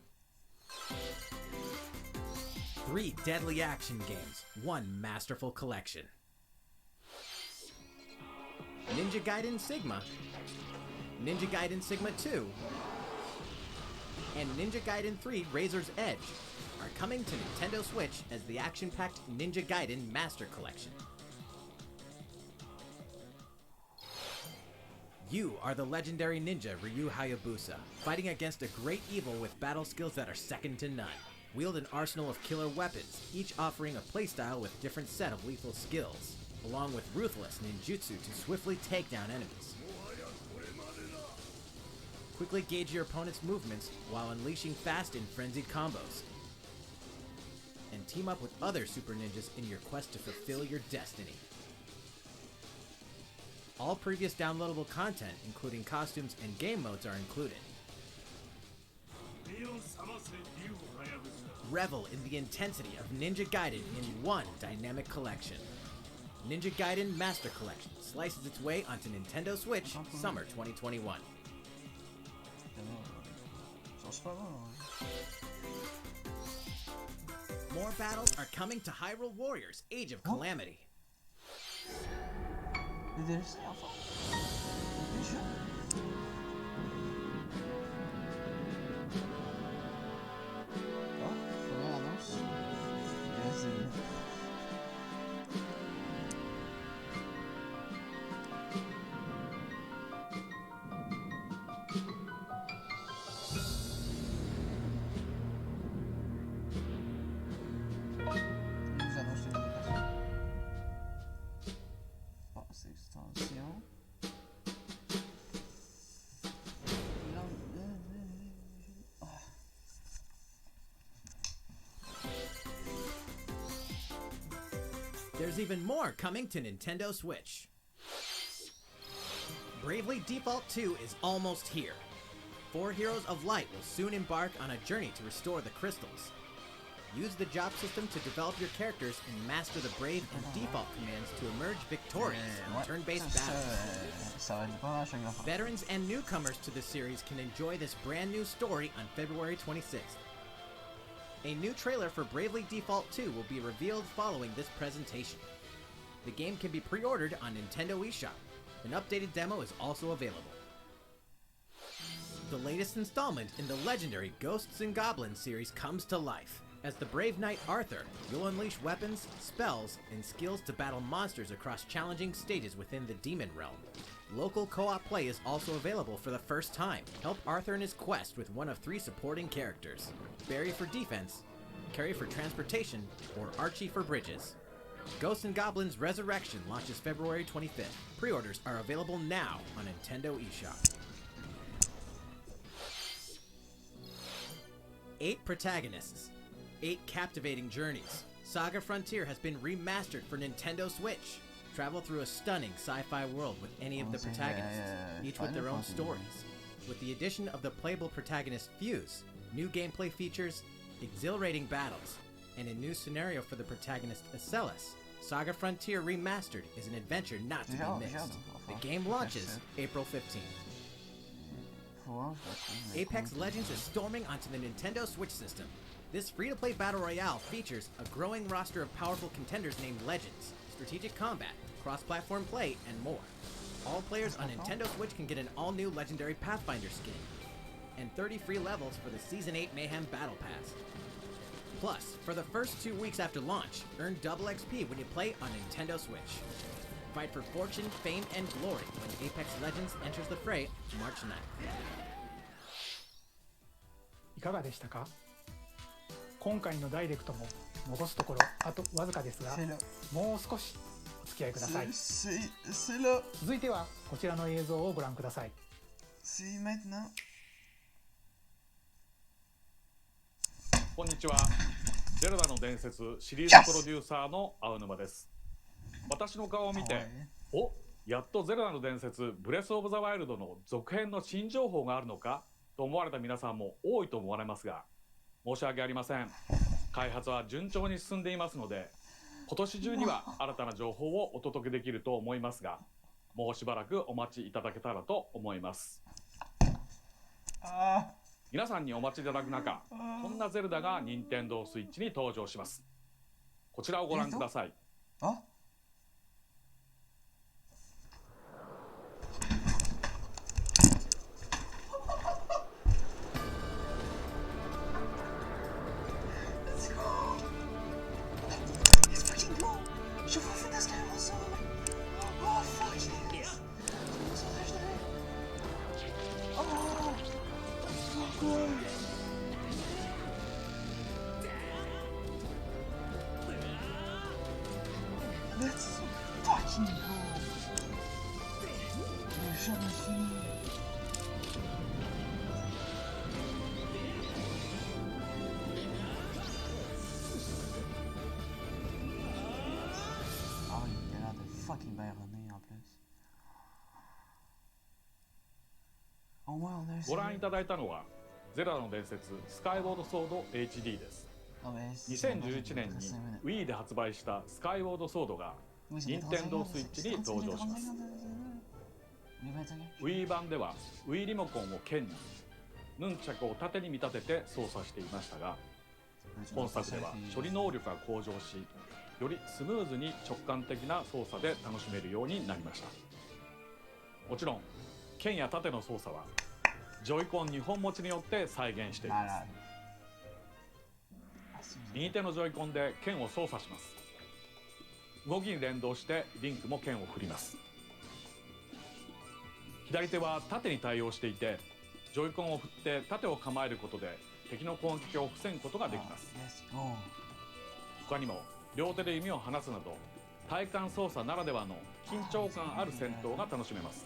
3 deadly action games, 1 masterful collection. Ninja Gaiden Sigma, Ninja Gaiden Sigma 2, and Ninja Gaiden 3 Razor's Edge are coming to Nintendo Switch as the action-packed Ninja Gaiden Master Collection. You are the legendary ninja Ryu Hayabusa, fighting against a great evil with battle skills that are second to none. Wield an arsenal of killer weapons, each offering a playstyle with a different set of lethal skills, along with ruthless ninjutsu to swiftly take down enemies. Quickly gauge your opponent's movements while unleashing fast and frenzied combos. And team up with other super ninjas in your quest to fulfill your destiny. All previous downloadable content, including costumes and game modes, are included. Revel in the intensity of Ninja Gaiden in one dynamic collection. Ninja Gaiden Master Collection slices its way onto Nintendo Switch summer 2021. More battles are coming to Hyrule Warriors Age of Calamity. There's even more coming to Nintendo Switch. Bravely Default 2 is almost here. 4 Heroes of Light will soon embark on a journey to restore the crystals. Use the job system to develop your characters and master the brave and default commands to emerge victorious in turn-based battles. Veterans and newcomers to the series can enjoy this brand new story on February 26th. A new trailer for Bravely Default 2 will be revealed following this presentation. The game can be pre-ordered on Nintendo eShop. An updated demo is also available. The latest installment in the legendary Ghosts and Goblins series comes to life. As the brave knight Arthur, you'll unleash weapons, spells, and skills to battle monsters across challenging stages within the Demon Realm. Local co-op play is also available for the first time. Help Arthur in his quest with one of 3 supporting characters: Barry for defense, Carrie for transportation, or Archie for bridges. Ghosts and Goblins Resurrection launches February 25th. Pre-orders are available now on Nintendo eShop. 8 protagonists, 8 captivating journeys. Saga Frontier has been remastered for Nintendo Switch. Travel through a stunning sci-fi world with any of the protagonists, each with their own stories. With the addition of the playable protagonist Fuse, new gameplay features, exhilarating battles, and a new scenario for the protagonist Acellus, Saga Frontier Remastered is an adventure not to be missed. The game launches April 15th. Apex Legends is storming onto the Nintendo Switch system. This free-to-play battle royale features a growing roster of powerful contenders named Legends, strategic combat, cross-platform play, and more. All players on Nintendo Switch can get an all-new Legendary Pathfinder skin, and 30 free levels for the Season 8 Mayhem Battle Pass. Plus, for the first 2 weeks after launch, earn double XP when you play on Nintendo Switch. Fight for fortune, fame, and glory when Apex Legends enters the fray March 9th. いかがでしたか？今回のダイレクトも残すところあとわずかですが、もう少しお付き合いください。続いてはこちらの映像をご覧ください。こんにちは。ゼルダの伝説シリーズプロデューサーの青沼です。私の顔を見て、お、やっとゼルダの伝説ブレスオブザワイルドの続編の新情報があるのかと思われた皆さんも多いと思われますが、申し訳ありません。開発は順調に進んでいますので、今年中には新たな情報をお届けできると思いますが、もうしばらくお待ちいただけたらと思います。皆さんにお待ちいただく中、こんなゼルダが任天堂スイッチに登場します。こちらをご覧ください。Let's fucking go! Jamais fini! Ah oui, il a l'air de fucking Byroné en plus. Oh wow, there's... ご覧いただいたのはゼルダの伝説スカイウォードソード HD です。2011年に Wii で発売したスカイウォードソードが任天堂スイッチに登場します。Wii 版では Wii リモコンを剣に、ヌンチャクを縦に見立てて操作していましたが、本作では処理能力が向上し、よりスムーズに直感的な操作で楽しめるようになりました。もちろん剣や縦の操作はジョイコン2本持ちによって再現しています。右手のジョイコンで剣を操作します。動きに連動してリンクも剣を振ります。左手は縦に対応していて、ジョイコンを振って縦を構えることで敵の攻撃を防ぐことができます。他にも両手で弓を放つなど体感操作ならではの緊張感ある戦闘が楽しめます。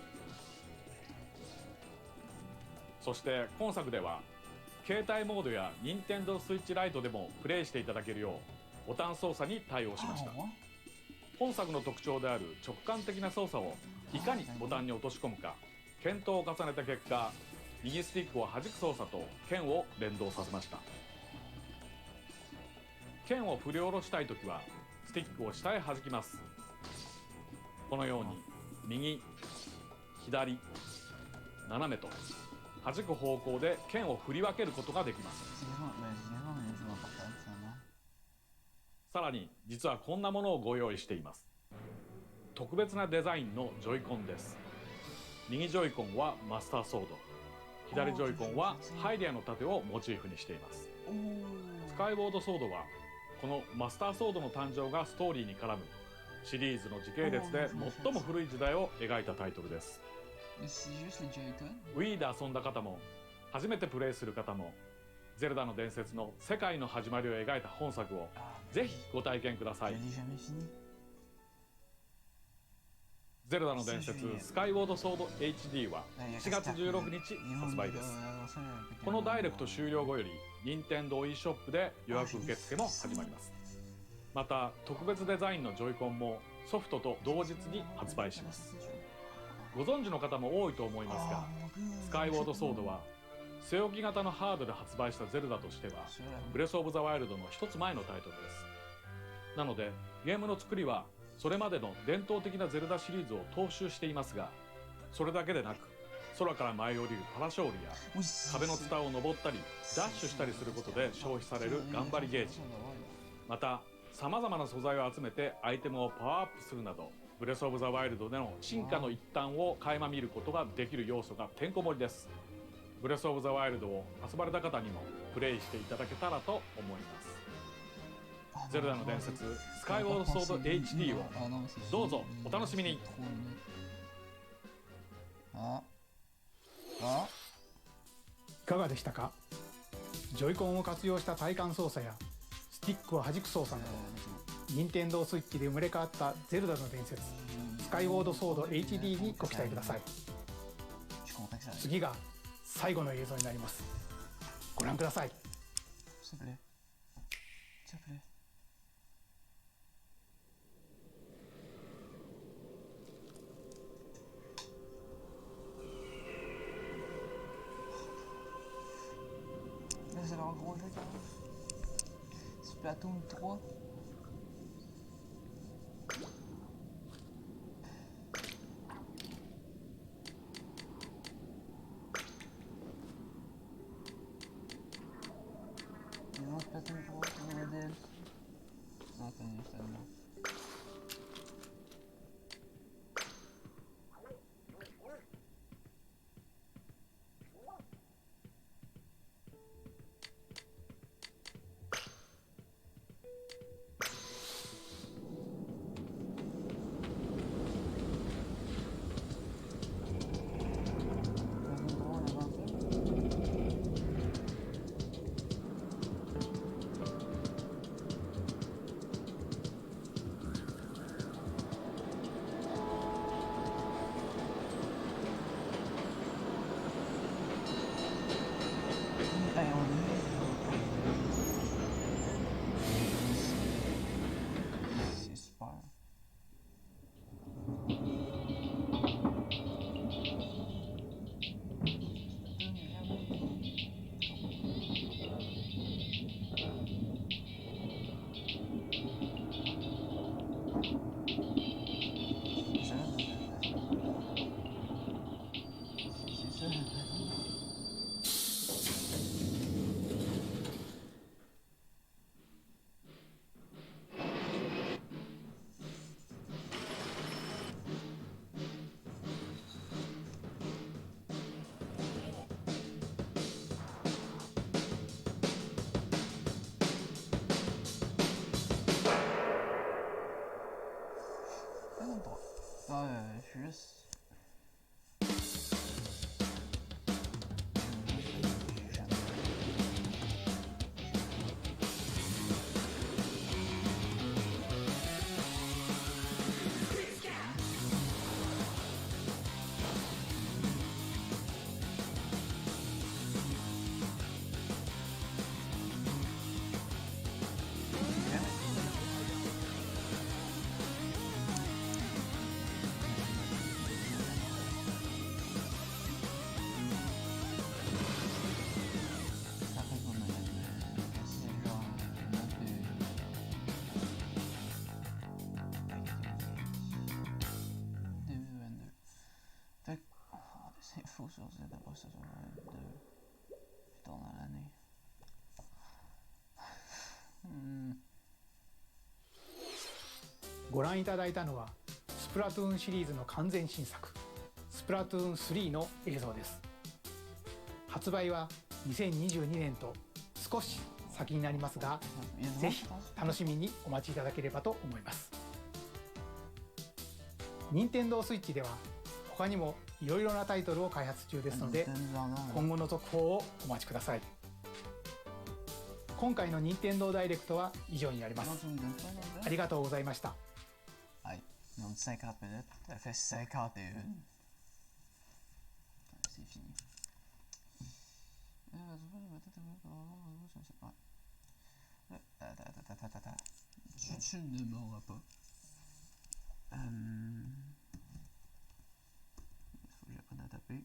そして今作では携帯モードや任天堂スイッチライトでもプレイしていただけるようボタン操作に対応しました。本作の特徴である直感的な操作をいかにボタンに落とし込むか検討を重ねた結果、右スティックを弾く操作と剣を連動させました。剣を振り下ろしたいときはスティックを下へ弾きます。このように右、左、斜めと弾く方向で剣を振り分けることができます。さらに実はこんなものをご用意しています。特別なデザインのジョイコンです。右ジョイコンはマスターソード、左ジョイコンはハイリアの盾をモチーフにしています。スカイボードソードはこのマスターソードの誕生がストーリーに絡むシリーズの時系列で最も古い時代を描いたタイトルです。Wii で遊んだ方も初めてプレイする方もゼルダの伝説の世界の始まりを描いた本作をぜひご体験ください。ゼルダの伝説スカイウォードソード HD は7月16日発売です。このダイレクト終了後より任天堂 e ショップで予約受付も始まります。また特別デザインのジョイコンもソフトと同日に発売します。ご存知の方も多いと思いますが、スカイウォードソードは据え置き型のハードで発売したゼルダとしてはブレスオブザワイルドの一つ前のタイトルです。なのでゲームの作りはそれまでの伝統的なゼルダシリーズを踏襲していますが、それだけでなく空から舞い降りるパラショールや壁のツタを登ったりダッシュしたりすることで消費される頑張りゲージ、またさまざまな素材を集めてアイテムをパワーアップするなどブレスオブザワイルドでの進化の一端を垣間見ることができる要素がてんこ盛りです。ブレスオブザワイルドを遊ばれた方にもプレイしていただけたらと思います。ゼルダの伝説スカイウォードソード HD をどうぞお楽しみに。いかがでしたか。ジョイコンを活用した体感操作やスティックを弾く操作など任天堂スイッチで生まれ変わったゼルダの伝説スカイウォードソード HD にご期待ください。次が最後の映像になります。ご覧ください。C'est leur gros jeu quand même. Splatoon 3. Non, Splatoon 3, c'est un modèle. Non, c'est un installation. 14 et d'après ça, ça va être 2 plus tard dans l'année. Hmm. ご覧いただいたのはスプラトゥーンシリーズの完全新作スプラトゥーン3の映像です。発売は2022年と少し先になりますが、ぜひ楽しみにお待ちいただければと思います。任天堂スイッチでは他にもいろいろなタイトルを開発中ですので、今後の続報をお待ちください。今回の任天堂ダイレクトは以上になります。ありがとうございました。はい、ils ont dit 50 minutes, ça fait 51. C'est fini. Tu ne m'auras pas. Il faut que j'apprenne à taper.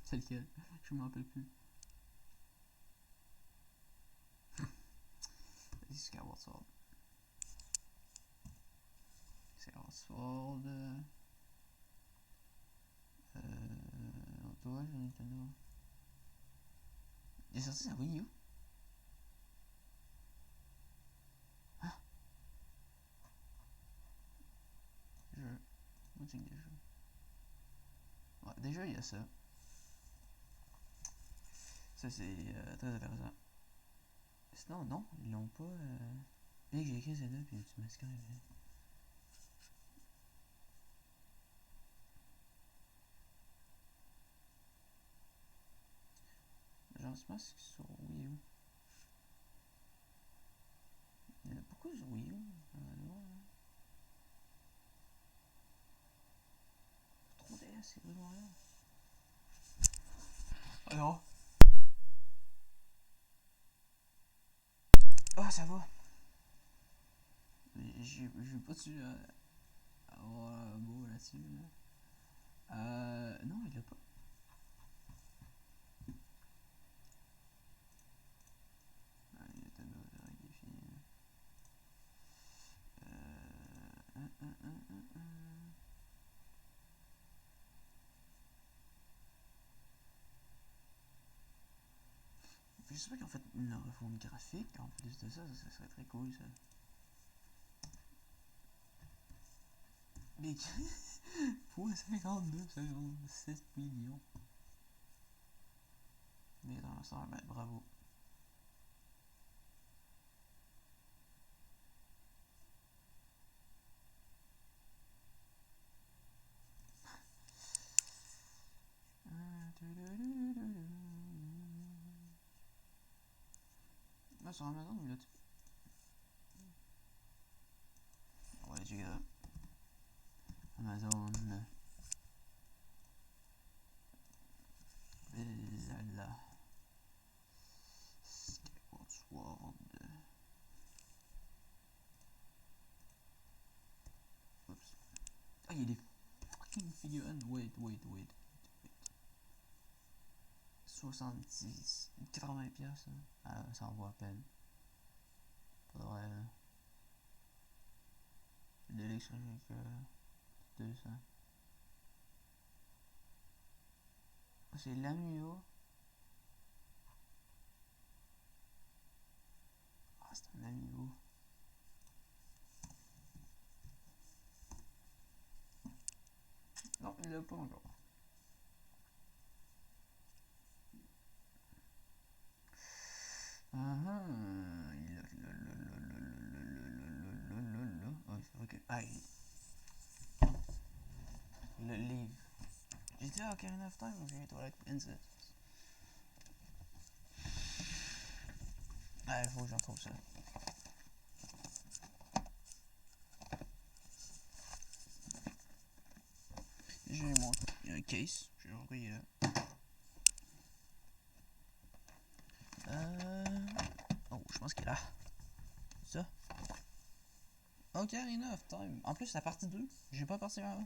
C'est lequel? Je m'en rappelle plus. Skyward Sword. Skyward Sword. Toi, je Nintendo. Il est sorti sur Wii U? Ah! Jeu. Boutique des jeux. Ouais, déjà il y a ça. Ça c'est très intéressant. Sinon, non, ils l'ont pas. Bien que j'ai écrit Zelda puis tu m'escrives. Genre, je pense que sur Wii U. Il y en a beaucoup sur Wii U. Trop DS, c'est vraiment là. Alors. Ah, ça va. J'ai pas su avoir un mot là-dessus. Là. Non, il l'a pas. J'espère qu'en fait une refonte graphique en plus de ça, ça serait très cool ça. Mais pour 52,6 millions. Mais dans l'instant, ben, bravo. Là sur Amazon ou là-dessus? Ouais, j'ai Amazon. Zelda. Skyward Sword. Oups. Ah, il y a des fucking figurines. Wait. 70, 80 pièces. Ah, ça en vaut à peine. Faudrait le Deluxe avec 200. C'est l'Amiibo. Ah, c'est un Amiibo. Non, il l'a pas encore. Ok. Aïe. Le livre. J'étais à Ocarina of Time ou j'ai Twilight Princess? Ah, il faut que j'en trouve ça. J'ai mon case. Je vais le envoyer là. Oh, je pense qu'il est là. Ça. Ocarina of Time. En plus, c'est la partie 2. J'ai pas parti vers là.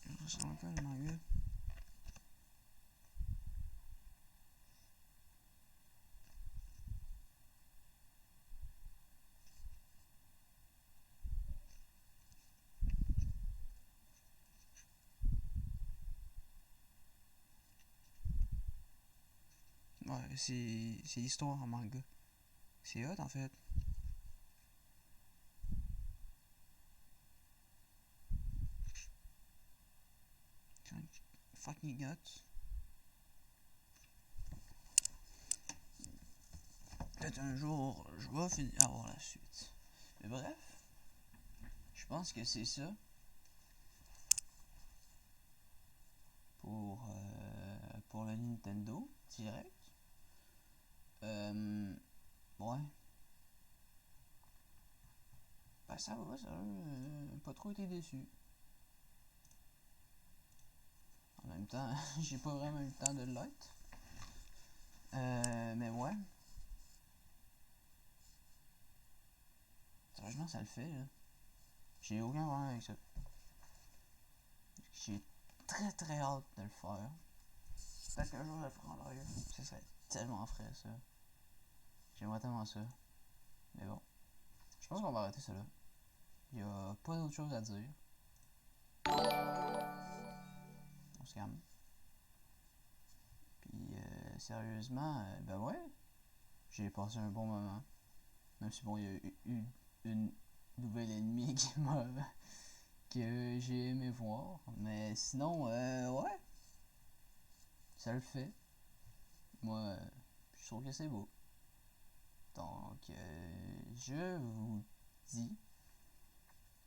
Je ressens encore le manga. c'est l'histoire en manga. C'est hot en fait. Fucking hot. Peut-être un jour, je vais finir à voir la suite. Mais bref, je pense que c'est ça pour le Nintendo Direct. Ouais. Ben ça va, ça pas trop été déçu. En même temps, j'ai pas vraiment eu le temps de l'être. Mais ouais. Sérieusement, ça le fait, là. J'ai aucun problème avec ça. J'ai très hâte de le faire. Peut-être qu'un jour je le ferai en live. Ce serait tellement frais, ça. J'aimerais tellement ça. Mais bon. Je pense qu'on va arrêter ça là. Il n'y a pas d'autre chose à dire. On se calme. Puis, sérieusement, ben ouais. J'ai passé un bon moment. Même si bon, il y a eu une nouvelle ennemie que j'ai aimé voir. Mais sinon, ouais. Ça le fait. Moi, je trouve que c'est beau. Donc, je vous dis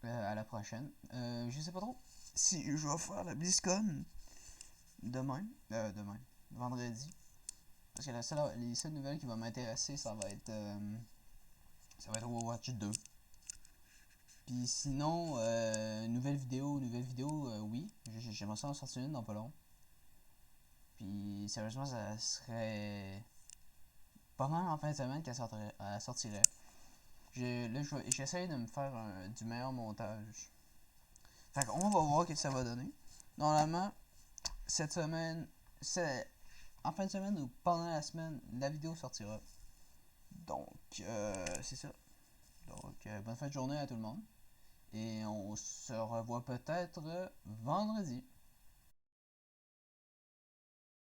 à la prochaine. Je sais pas trop si je vais faire la BlizzCon demain. Vendredi. Parce que les seules nouvelles qui vont m'intéresser, ça va être Overwatch 2. Puis sinon, nouvelle vidéo, oui. J'aimerais ça en sortir une dans pas long. Puis sérieusement, ça serait pas mal en fin de semaine qu'elle sortirait. J'essaie de me faire du meilleur montage. Fait qu'on va voir ce que ça va donner. Normalement, cette semaine, en fin de semaine ou pendant la semaine, la vidéo sortira. Donc, c'est ça. Donc, bonne fin de journée à tout le monde. Et on se revoit peut-être vendredi.